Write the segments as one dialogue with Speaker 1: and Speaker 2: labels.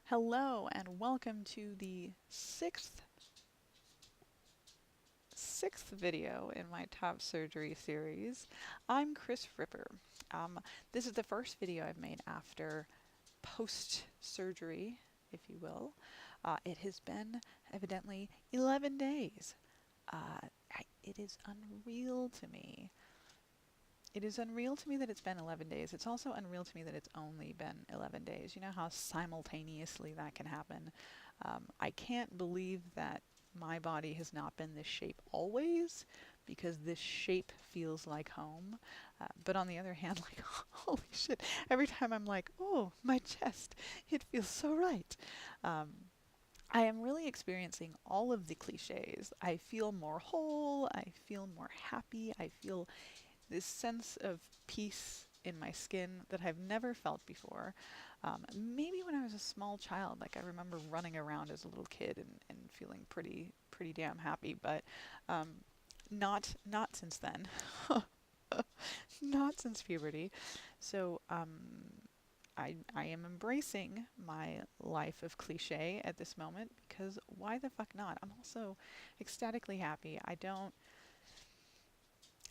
Speaker 1: Hello and welcome to the sixth video in my top surgery series. I'm Kris Ripper. This is the first video I've made after post-surgery, if you will. It has been evidently 11 days. It is unreal to me. It is unreal to me that it's been 11 days. It's also unreal to me that it's only been 11 days. You know how simultaneously that can happen? I can't believe that my body has not been this shape always, because this shape feels like home. But on the other hand, like, holy shit, every time I'm like, oh, my chest, it feels so right. Um, I am really experiencing all of the cliches. I feel more whole, I feel more happy, I feel this sense of peace in my skin that I've never felt before. Maybe when I was a small child, like I remember running around as a little kid and feeling pretty damn happy, but um, not since then, not since puberty. So I am embracing my life of cliche at this moment because why the fuck not? I'm also ecstatically happy.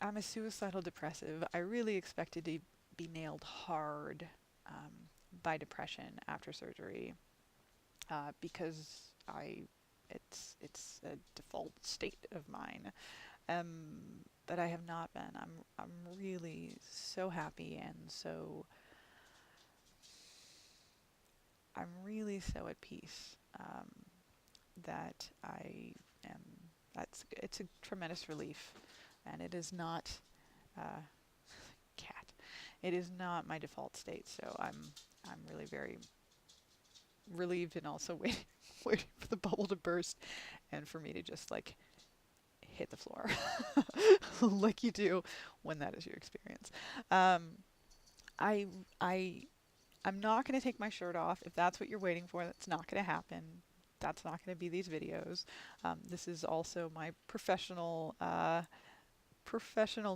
Speaker 1: I'm a suicidal depressive. I really expected to be nailed hard um, by depression after surgery because it's a default state of mine. But I have not been. I'm really so happy and I'm really so at peace that I am. It's a tremendous relief, and it is not. Uh, cat. It is not my default state, so I'm really very relieved and also waiting for the bubble to burst and for me to just like hit the floor like you do when that is your experience. Um, I I I'm not going to take my shirt off. If that's what you're waiting for, that's not going to happen. That's not going to be these videos. This is also my professional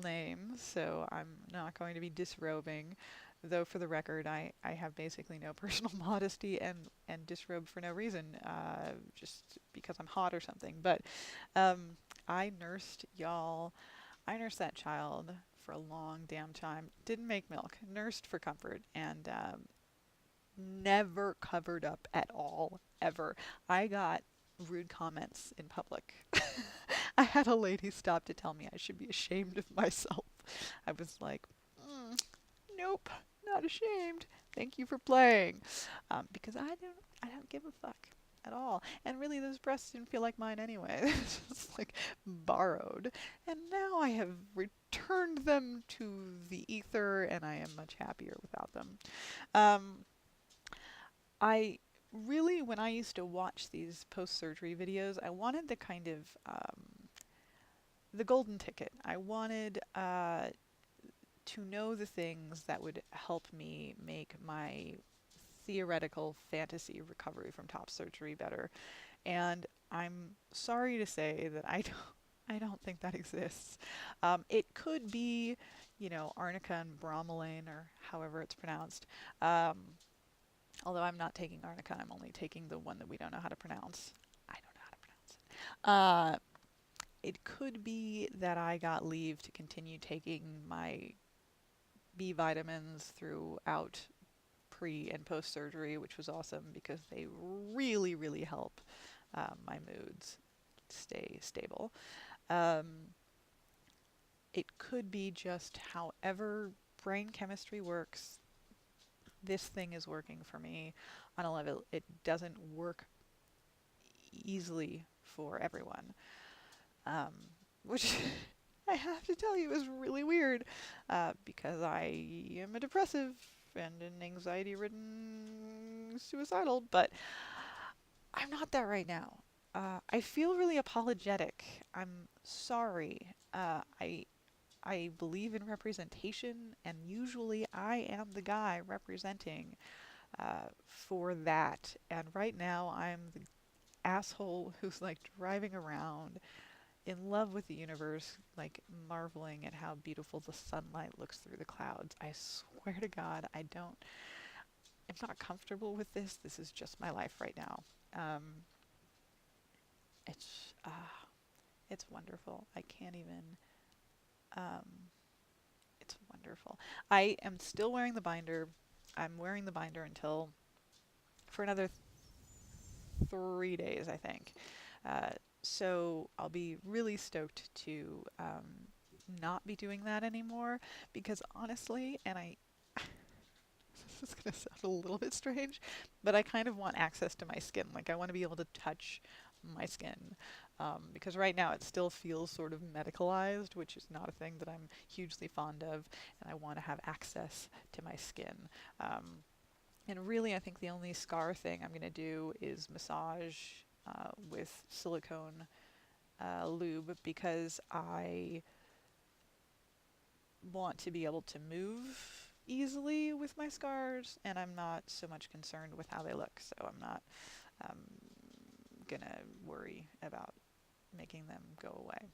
Speaker 1: name, so I'm not going to be disrobing. Though for the record, I have basically no personal modesty and disrobe for no reason, just because I'm hot or something. But um, I nursed y'all. I nursed that child for a long damn time. Didn't make milk. Nursed for comfort and never covered up at all, ever. I got rude comments in public. I had a lady stop to tell me I should be ashamed of myself. I was like, nope, not ashamed. Thank you for playing, because I don't give a fuck at all. And really, those breasts didn't feel like mine anyway. It's just like borrowed. And now I have returned them to the ether, and I am much happier without them. Um, I really, when I used to watch these post-surgery videos, I wanted the kind of the golden ticket. I wanted to know the things that would help me make my theoretical fantasy recovery from top surgery better. And I'm sorry to say that I don't think that exists. It could be, arnica and bromelain, or however it's pronounced. Although I'm not taking arnica, I'm only taking the one that we don't know how to pronounce. I don't know how to pronounce it. It could be that I got leave to continue taking my B vitamins throughout pre and post surgery, which was awesome because they really help my moods stay stable. Um, it could be just however brain chemistry works, this thing is working for me on a level it doesn't work easily for everyone. Um, which I have to tell you is really weird because I am a depressive and an anxiety ridden suicidal, but I'm not that right now. I feel really apologetic. I'm sorry. I believe in representation, and usually I am the guy representing for that. And right now I'm the asshole who's like driving around in love with the universe, like marveling at how beautiful the sunlight looks through the clouds. I swear to God, I don't. I'm not comfortable with this. This is just my life right now. Um, it's it's wonderful. I can't even. Um, it's wonderful. I am still wearing the binder. I'm wearing the binder until for another 3 days, I think. Uh, so I'll be really stoked to not be doing that anymore because honestly, and I this is going to sound a little bit strange, but I kind of want access to my skin. Like I want to be able to touch my skin because right now it still feels sort of medicalized, which is not a thing that I'm hugely fond of, and I want to have access to my skin. Um, and really, I think the only scar thing I'm going to do is massage with silicone lube because I want to be able to move easily with my scars, and I'm not so much concerned with how they look, so I'm not um, gonna worry about making them go away.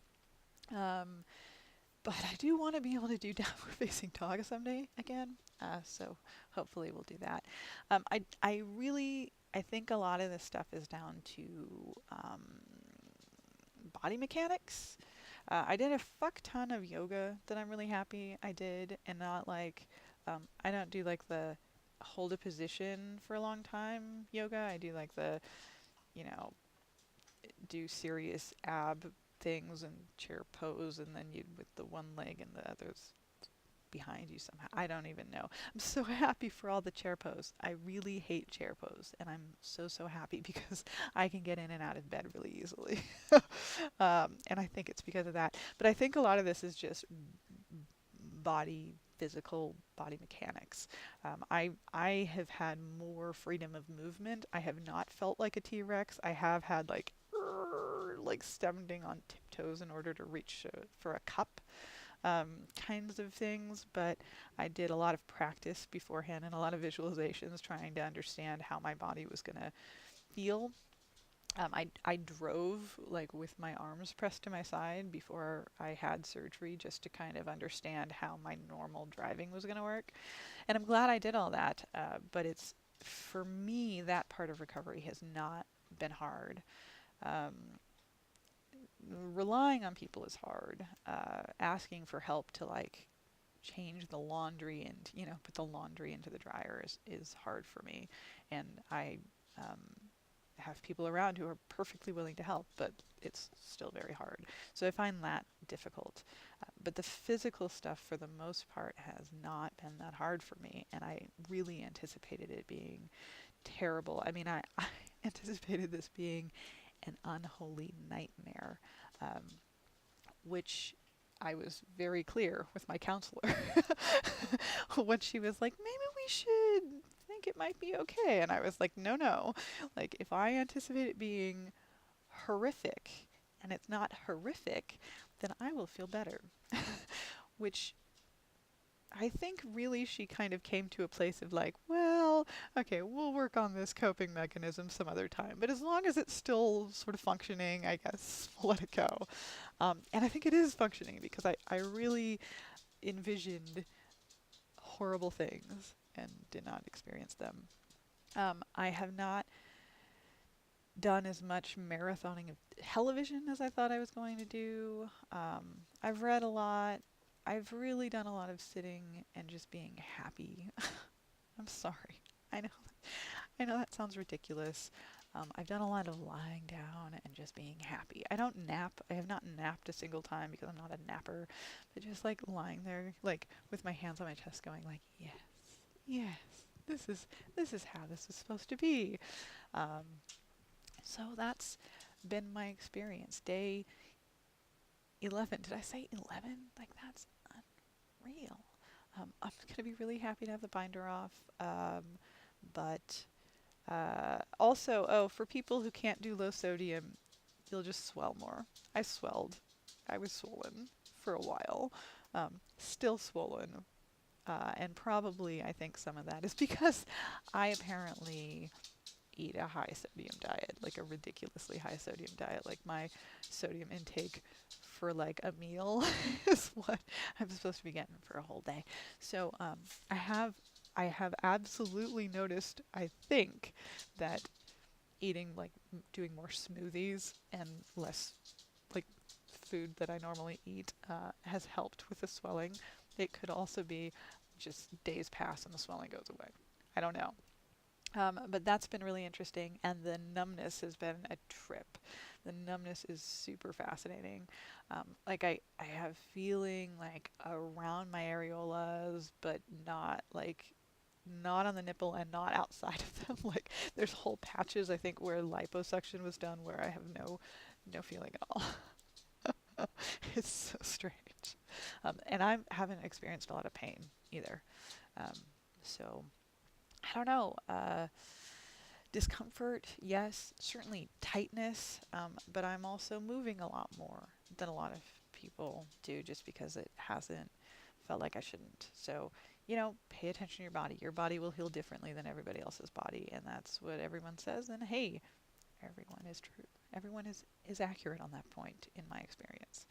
Speaker 1: But I do want to be able to do downward facing dog someday again, so hopefully we'll do that. I really, I think a lot of this stuff is down to body mechanics. I did a fuck ton of yoga that I'm really happy I did, and not like, I don't do like the hold a position for a long time yoga. I do like the, you know, do serious ab things and chair pose, and then you with the one leg and the others behind you somehow. I don't even know. I'm so happy for all the chair pose. I really hate chair pose, and I'm so happy because I can get in and out of bed really easily. And I think it's because of that. But I think a lot of this is just physical body mechanics. I have had more freedom of movement. I have not felt like a T-Rex. I have had like standing on tiptoes in order to reach for a cup kinds of things, but I did a lot of practice beforehand and a lot of visualizations trying to understand how my body was going to feel. I drove like with my arms pressed to my side before I had surgery just to kind of understand how my normal driving was going to work. And I'm glad I did all that, but it's, for me, that part of recovery has not been hard. Um, Relying on people is hard. Asking for help to like change the laundry and put the laundry into the dryer is hard for me, and I um, have people around who are perfectly willing to help, but it's still very hard. So I find that difficult. But the physical stuff, for the most part, has not been that hard for me, and I really anticipated it being terrible. I mean, I anticipated this being an unholy nightmare, um, which I was very clear with my counselor when she was like, maybe we should think it might be okay. And I was like, no, no. Like, if I anticipate it being horrific and it's not horrific, then I will feel better. Which I think really she kind of came to a place of like, well, okay, we'll work on this coping mechanism some other time. But as long as it's still sort of functioning, I guess we'll let it go. And I think it is functioning because I really envisioned horrible things and did not experience them. I have not done as much marathoning of television as I thought I was going to do. I've read a lot. I've really done a lot of sitting and just being happy. I'm sorry. I know, I know that sounds ridiculous. I've done a lot of lying down and just being happy. I don't nap. I have not napped a single time because I'm not a napper. But just like lying there, like with my hands on my chest, going like, yes, yes, this is how this is supposed to be. Um, so that's been my experience. Day 11. Did I say 11? Like that's unreal. I'm gonna be really happy to have the binder off. But also, oh, for people who can't do low sodium, you'll just swell more. I swelled. I was swollen for a while. Still swollen. And probably I think some of that is because I apparently eat a high sodium diet, like a ridiculously high sodium diet. Like my sodium intake for like a meal is what I'm supposed to be getting for a whole day. So I have I have absolutely noticed, I think, that eating like doing more smoothies and less like food that I normally eat has helped with the swelling. It could also be just days pass and the swelling goes away. I don't know. But that's been really interesting, and the numbness has been a trip. The numbness is super fascinating. I have feeling like around my areolas, but not like not on the nipple and not outside of them. Like there's whole patches I think where liposuction was done where I have no feeling at all. It's so strange. And I haven't experienced a lot of pain either. Um, so I don't know. Discomfort, yes, certainly tightness, but I'm also moving a lot more than a lot of people do just because it hasn't felt like I shouldn't. So, pay attention to your body. Your body will heal differently than everybody else's body, and that's what everyone says. And hey, everyone is true. Everyone is accurate on that point, in my experience.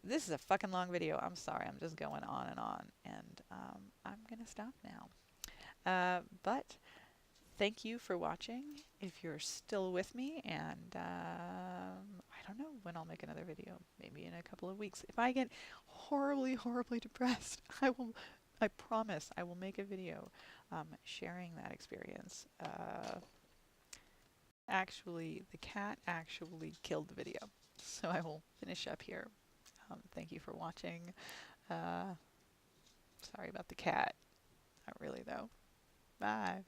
Speaker 1: This is a fucking long video. I'm sorry. I'm just going on, and I'm gonna stop now. But thank you for watching. If you're still with me, and I don't know when I'll make another video. Maybe in a couple of weeks. If I get horribly, horribly depressed, I promise, I will make a video sharing that experience. Actually, the cat actually killed the video. So I will finish up here. Thank you for watching. Sorry about the cat. Not really, though. Bye.